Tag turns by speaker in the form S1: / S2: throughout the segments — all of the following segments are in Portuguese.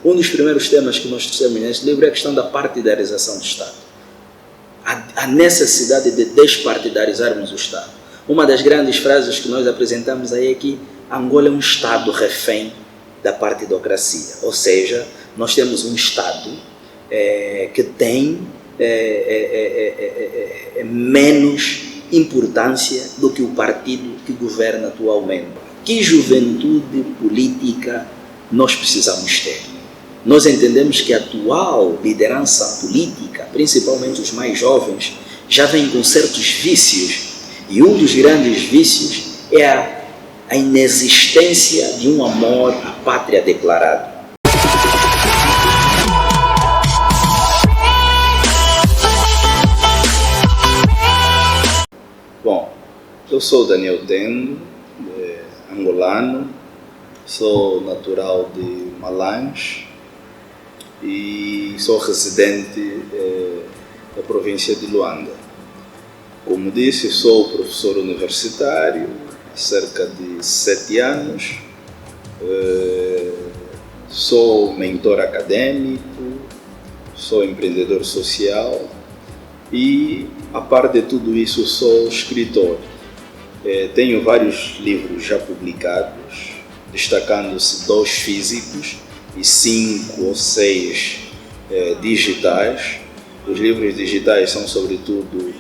S1: Um dos primeiros temas que nós trouxemos neste livro é a questão da partidarização do Estado. A necessidade de despartidarizarmos o Estado. Uma das grandes frases que nós apresentamos aí é que Angola é um Estado refém da partidocracia, ou seja, nós temos um Estado que tem menos importância do que o partido que governa atualmente. Que juventude política nós precisamos ter? Nós entendemos que a atual liderança política, principalmente os mais jovens, já vem com certos vícios, e um dos grandes vícios é a inexistência de um amor à pátria declarado. Bom, eu sou Daniel Tendo, angolano, sou natural de Malange e sou residente da província de Luanda. Como disse, sou professor universitário há cerca de 7 anos, sou mentor acadêmico, sou empreendedor social e, a par de tudo isso, sou escritor. Tenho vários livros já publicados, destacando-se 2 físicos e 5 ou 6 digitais. Os livros digitais são, sobretudo,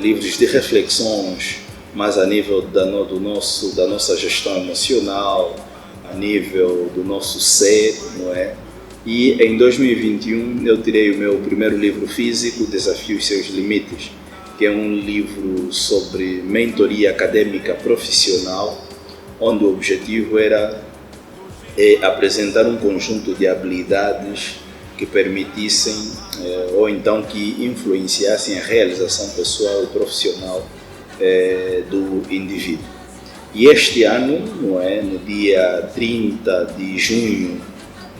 S1: livros de reflexões, mas a nível da nossa gestão emocional, a nível do nosso ser, não é? E em 2021 eu tirei o meu primeiro livro físico, Desafio e Seus Limites, que é um livro sobre mentoria acadêmica profissional, onde o objetivo era apresentar um conjunto de habilidades que permitissem ou então que influenciassem a realização pessoal e profissional do indivíduo. E este ano, não é, no dia 30 de junho,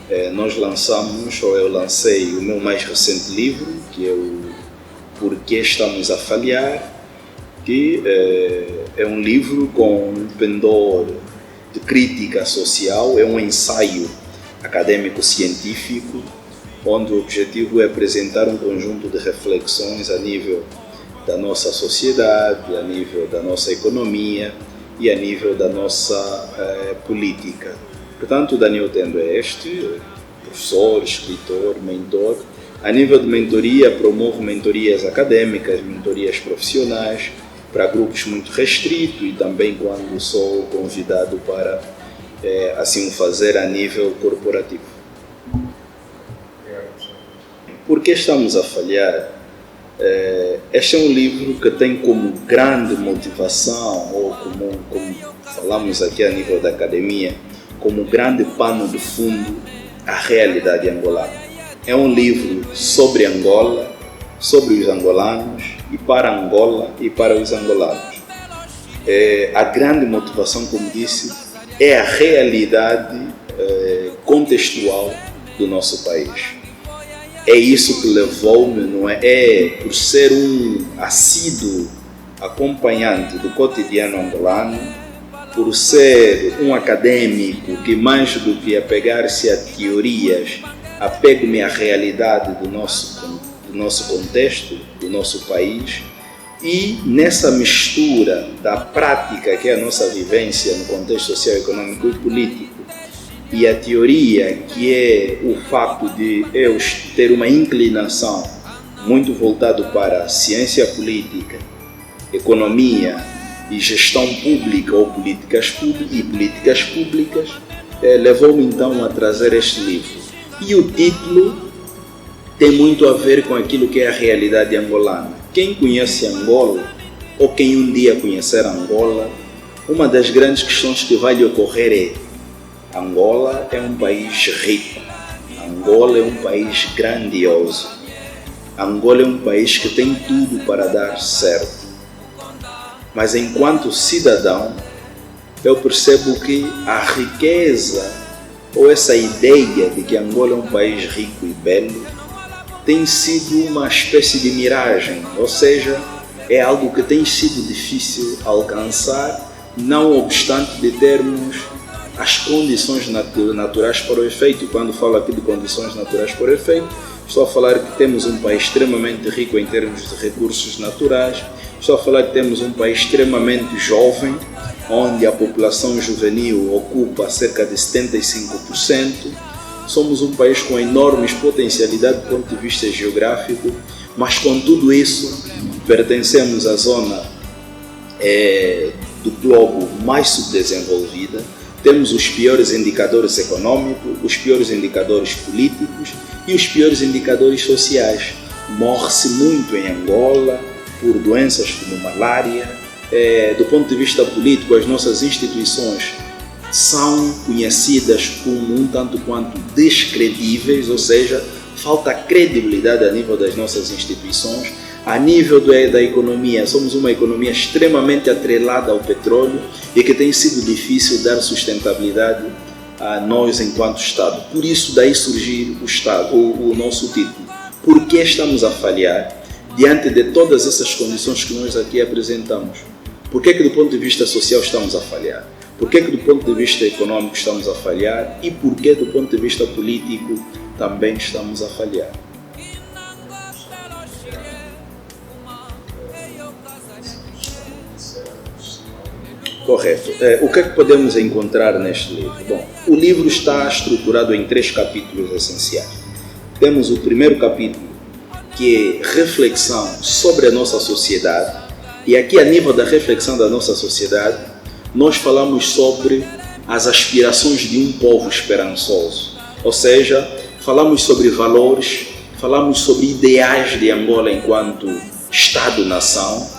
S1: eu lancei o meu mais recente livro, que é o Por que Estamos a Falhar, que é um livro com um pendor de crítica social, é um ensaio acadêmico-científico, onde o objetivo é apresentar um conjunto de reflexões a nível da nossa sociedade, a nível da nossa economia e a nível da nossa política. Portanto, o Daniel Tendo é professor, escritor, mentor. A nível de mentoria, promovo mentorias acadêmicas, mentorias profissionais, para grupos muito restritos e também quando sou convidado para assim o fazer a nível corporativo. Por que estamos a falhar? Este é um livro que tem como grande motivação, ou como falamos aqui a nível da academia, como grande pano de fundo, a realidade angolana. É um livro sobre Angola, sobre os angolanos, e para Angola e para os angolanos. A grande motivação, como disse, é a realidade contextual do nosso país. É isso que levou-me, não é? Por ser um assíduo acompanhante do cotidiano angolano, por ser um acadêmico que, mais do que apegar-se a teorias, apego-me à realidade do nosso contexto, do nosso país, e nessa mistura da prática, que é a nossa vivência no contexto social, econômico e político, e a teoria, que é o facto de eu ter uma inclinação muito voltado para a ciência política, economia e gestão pública ou políticas públicas, levou-me então a trazer este livro. E o título tem muito a ver com aquilo que é a realidade angolana. Quem conhece Angola, ou quem um dia conhecer Angola, uma das grandes questões que vai lhe ocorrer é: Angola é um país rico, Angola é um país grandioso, Angola é um país que tem tudo para dar certo. Mas enquanto cidadão, eu percebo que a riqueza, ou essa ideia de que Angola é um país rico e belo, tem sido uma espécie de miragem, ou seja, é algo que tem sido difícil alcançar, não obstante de termos as condições naturais para o efeito. E quando falo aqui de condições naturais para o efeito, estou a falar que temos um país extremamente rico em termos de recursos naturais, estou a falar que temos um país extremamente jovem, onde a população juvenil ocupa cerca de 75%. Somos um país com enormes potencialidades do ponto de vista geográfico, mas com tudo isso, pertencemos à zona do globo mais subdesenvolvida. Temos os piores indicadores econômicos, os piores indicadores políticos e os piores indicadores sociais. Morre-se muito em Angola por doenças como malária. Do ponto de vista político, as nossas instituições são conhecidas como um tanto quanto descredíveis, ou seja, falta credibilidade a nível das nossas instituições. A nível da economia, somos uma economia extremamente atrelada ao petróleo e que tem sido difícil dar sustentabilidade a nós enquanto Estado. Por isso, daí surgir o nosso título. Por que estamos a falhar diante de todas essas condições que nós aqui apresentamos? Por que do ponto de vista social estamos a falhar? Por que do ponto de vista econômico estamos a falhar? E por que do ponto de vista político também estamos a falhar? Correto. O que é que podemos encontrar neste livro? Bom, o livro está estruturado em 3 capítulos essenciais. Temos o primeiro capítulo, que é reflexão sobre a nossa sociedade. E aqui, a nível da reflexão da nossa sociedade, nós falamos sobre as aspirações de um povo esperançoso. Ou seja, falamos sobre valores, falamos sobre ideais de Angola enquanto Estado-nação.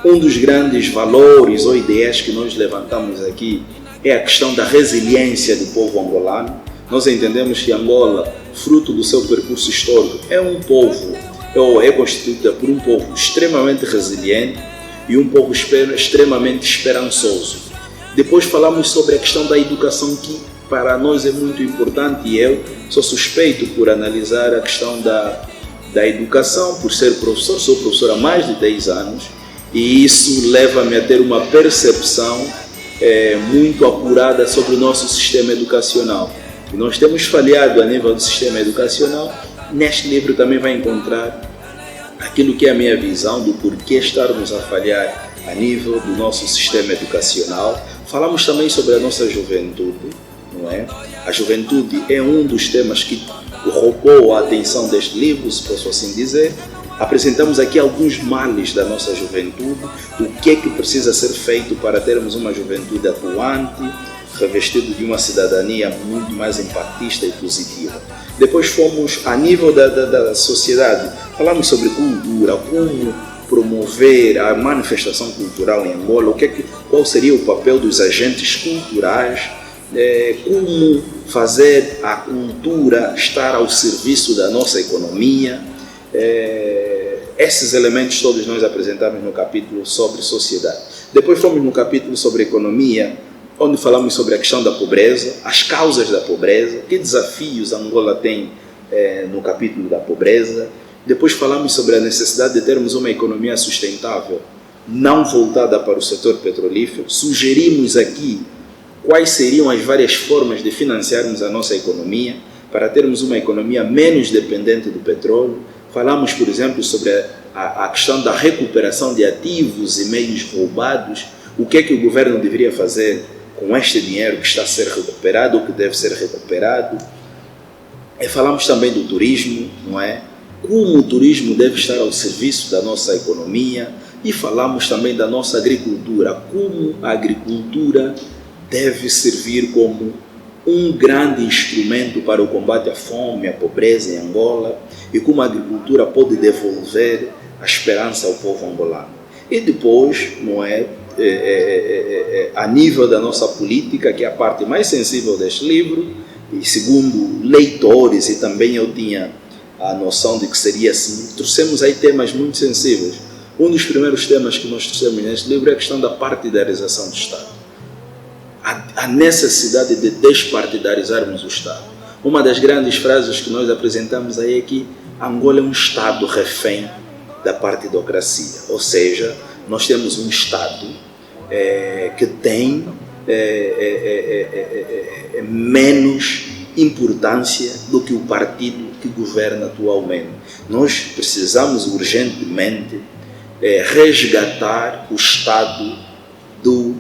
S1: Um dos grandes valores ou ideias que nós levantamos aqui é a questão da resiliência do povo angolano. Nós entendemos que Angola, fruto do seu percurso histórico, é constituída por um povo extremamente resiliente e um povo extremamente esperançoso. Depois falamos sobre a questão da educação, que para nós é muito importante, e eu sou suspeito por analisar a questão da educação, por ser professor, sou professor há mais de 10 anos, e isso leva-me a ter uma percepção muito apurada sobre o nosso sistema educacional. E nós temos falhado a nível do sistema educacional. Neste livro também vai encontrar aquilo que é a minha visão do porquê estarmos a falhar a nível do nosso sistema educacional. Falamos também sobre a nossa juventude, não é? A juventude é um dos temas que roubou a atenção deste livro, se posso assim dizer. Apresentamos aqui alguns males da nossa juventude, o que é que precisa ser feito para termos uma juventude atuante, revestido de uma cidadania muito mais impactista e positiva. Depois fomos a nível da sociedade, falamos sobre cultura, como promover a manifestação cultural em Angola, qual seria o papel dos agentes culturais, como fazer a cultura estar ao serviço da nossa economia. Esses elementos todos nós apresentamos no capítulo sobre sociedade. Depois fomos no capítulo sobre economia, onde falamos sobre a questão da pobreza, as causas da pobreza, que desafios Angola tem no capítulo da pobreza. Depois falamos sobre a necessidade de termos uma economia sustentável, não voltada para o setor petrolífero. Sugerimos aqui quais seriam as várias formas de financiarmos a nossa economia, para termos uma economia menos dependente do petróleo. Falamos, por exemplo, sobre a questão da recuperação de ativos e meios roubados. O que é que o governo deveria fazer com este dinheiro que está a ser recuperado ou que deve ser recuperado? Falamos também do turismo, não é? Como o turismo deve estar ao serviço da nossa economia. E falamos também da nossa agricultura, como a agricultura deve servir como um grande instrumento para o combate à fome, à pobreza em Angola, e como a agricultura pode devolver a esperança ao povo angolano. E depois, não é, a nível da nossa política, que é a parte mais sensível deste livro, e segundo leitores, e também eu tinha a noção de que seria assim, trouxemos aí temas muito sensíveis. Um dos primeiros temas que nós trouxemos neste livro é a questão da partidarização do Estado. A necessidade de despartidarizarmos o Estado. Uma das grandes frases que nós apresentamos aí é que Angola é um Estado refém da partidocracia, ou seja, nós temos um Estado que tem menos importância do que o partido que governa atualmente. Nós precisamos urgentemente resgatar o Estado do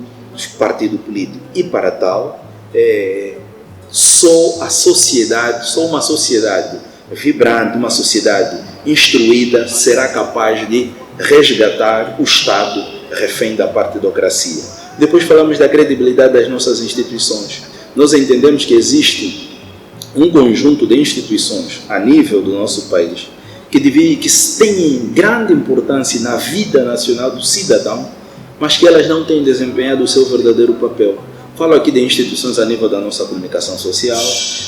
S1: partido político. E para tal, só uma sociedade vibrante, uma sociedade instruída será capaz de resgatar o Estado refém da partidocracia. Depois falamos da credibilidade das nossas instituições. Nós entendemos que existe um conjunto de instituições a nível do nosso país que têm grande importância na vida nacional do cidadão, mas que elas não têm desempenhado o seu verdadeiro papel. Falo aqui de instituições a nível da nossa comunicação social,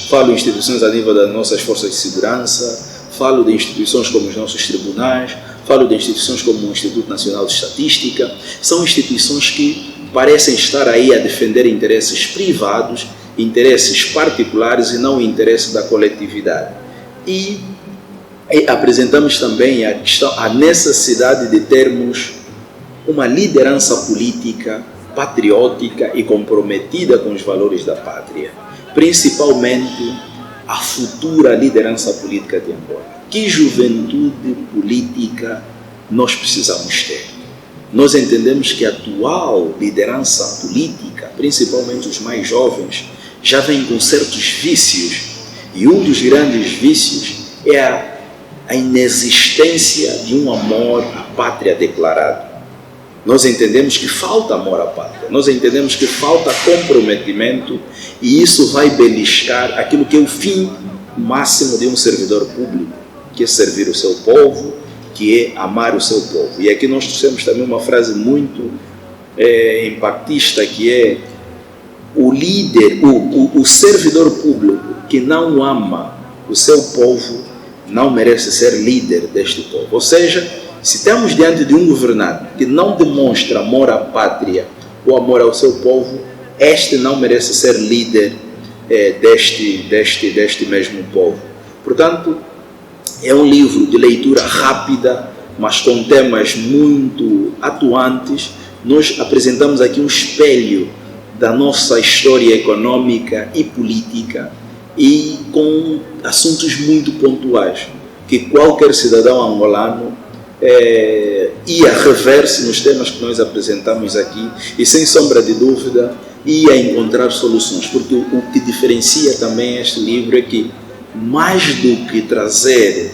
S1: falo de instituições a nível das nossas forças de segurança, falo de instituições como os nossos tribunais, falo de instituições como o Instituto Nacional de Estatística. São instituições que parecem estar aí a defender interesses privados, interesses particulares e não o interesse da coletividade. E apresentamos também a necessidade de termos uma liderança política patriótica e comprometida com os valores da pátria, principalmente a futura liderança política de Angola. Que juventude política nós precisamos ter? Nós entendemos que a atual liderança política, principalmente os mais jovens, já vem com certos vícios, e um dos grandes vícios é a inexistência de um amor à pátria declarado. Nós entendemos que falta amor à pátria, nós entendemos que falta comprometimento, e isso vai beliscar aquilo que é o fim máximo de um servidor público, que é servir o seu povo, que é amar o seu povo. E aqui nós trouxemos também uma frase muito impactista, que é: o líder, o servidor público que não ama o seu povo não merece ser líder deste povo. Ou seja, se temos diante de um governante que não demonstra amor à pátria ou amor ao seu povo, este não merece ser líder deste mesmo povo. Portanto, é um livro de leitura rápida, mas com temas muito atuantes. Nós apresentamos aqui um espelho da nossa história econômica e política, e com assuntos muito pontuais, que qualquer cidadão angolano ia rever-se nos temas que nós apresentamos aqui, e sem sombra de dúvida ia encontrar soluções, porque o que diferencia também este livro é que, mais do que trazer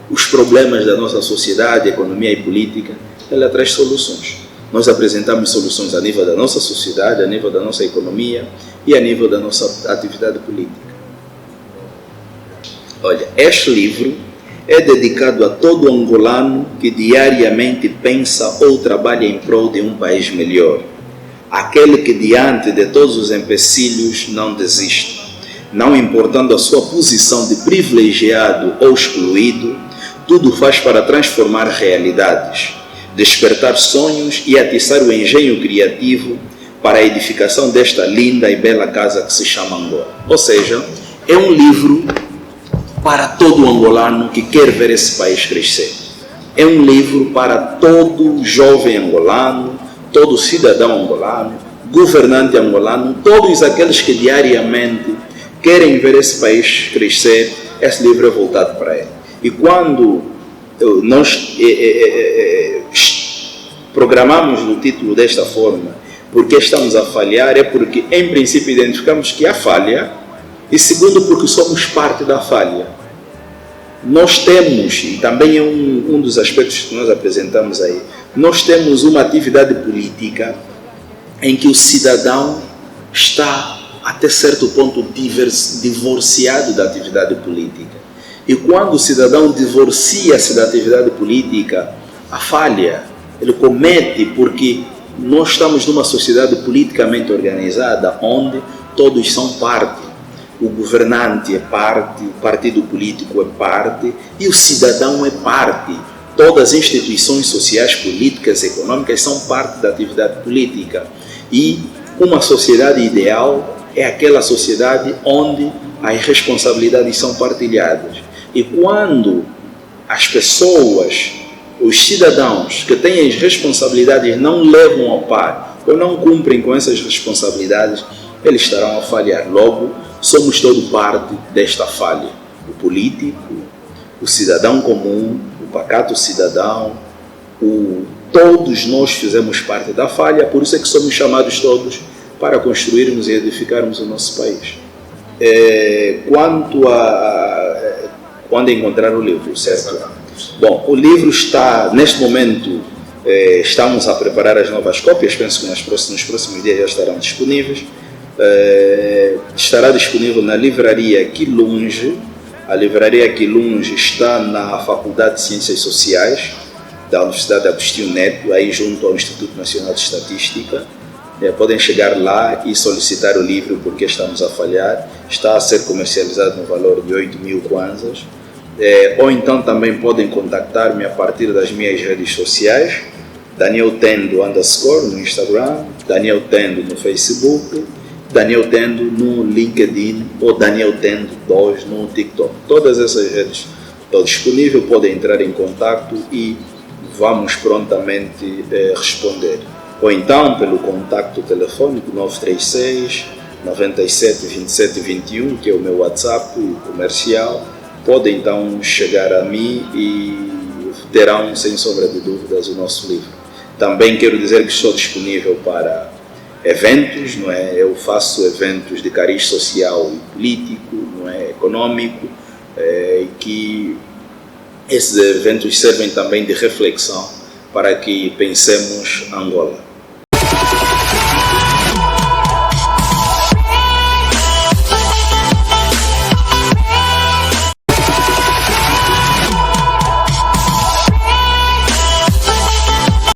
S1: os problemas da nossa sociedade, economia e política, ela traz soluções. Nós apresentamos soluções a nível da nossa sociedade, a nível da nossa economia e a nível da nossa atividade política. Olha, este livro é dedicado a todo angolano que diariamente pensa ou trabalha em prol de um país melhor. Aquele que, diante de todos os empecilhos, não desiste. Não importando a sua posição de privilegiado ou excluído, tudo faz para transformar realidades, despertar sonhos e atiçar o engenho criativo para a edificação desta linda e bela casa que se chama Angola. Ou seja, é um livro para todo angolano que quer ver esse país crescer. É um livro para todo jovem angolano, todo cidadão angolano, governante angolano, todos aqueles que diariamente querem ver esse país crescer. Esse livro é voltado para ele. E quando nós programamos o título desta forma, porque estamos a falhar, é porque, em princípio, identificamos que há falha, e segundo, porque somos parte da falha. Nós temos, e também é um dos aspectos que nós apresentamos aí, nós temos uma atividade política em que o cidadão está, até certo ponto, divorciado da atividade política. E quando o cidadão divorcia-se da atividade política, a falha ele comete, porque nós estamos numa sociedade politicamente organizada onde todos são parte. O governante é parte, o partido político é parte e o cidadão é parte. Todas as instituições sociais, políticas, econômicas são parte da atividade política. E uma sociedade ideal é aquela sociedade onde as responsabilidades são partilhadas. E quando as pessoas, os cidadãos que têm as responsabilidades não levam ao par ou não cumprem com essas responsabilidades, eles estarão a falhar. Logo, somos todo parte desta falha. O político, o cidadão comum, o pacato cidadão, todos nós fizemos parte da falha, por isso é que somos chamados todos para construirmos e edificarmos o nosso país. Quando encontrar o livro, certo? Bom, o livro está, neste momento, estamos a preparar as novas cópias, penso que nos próximos dias já estarão disponíveis. Estará disponível na livraria Quilunge. A livraria Quilunge está na Faculdade de Ciências Sociais da Universidade Agostinho Neto, aí junto ao Instituto Nacional de Estatística. Podem chegar lá e solicitar o livro Porque Estamos a Falhar. Está a ser comercializado no valor de 8.000 kwanzas. Ou então também podem contactar-me a partir das minhas redes sociais, Daniel Tendo _ no Instagram, Daniel Tendo no Facebook, Daniel Tendo no LinkedIn ou Daniel Tendo 2 no TikTok. Todas essas redes estão disponíveis, podem entrar em contato e vamos prontamente responder. Ou então pelo contacto telefônico 936 97 27 21, que é o meu WhatsApp comercial. Podem então chegar a mim e terão, sem sombra de dúvidas, o nosso livro. Também quero dizer que estou disponível para eventos, não é? Eu faço eventos de cariz social e político, não é? Econômico, e que esses eventos servem também de reflexão para que pensemos Angola.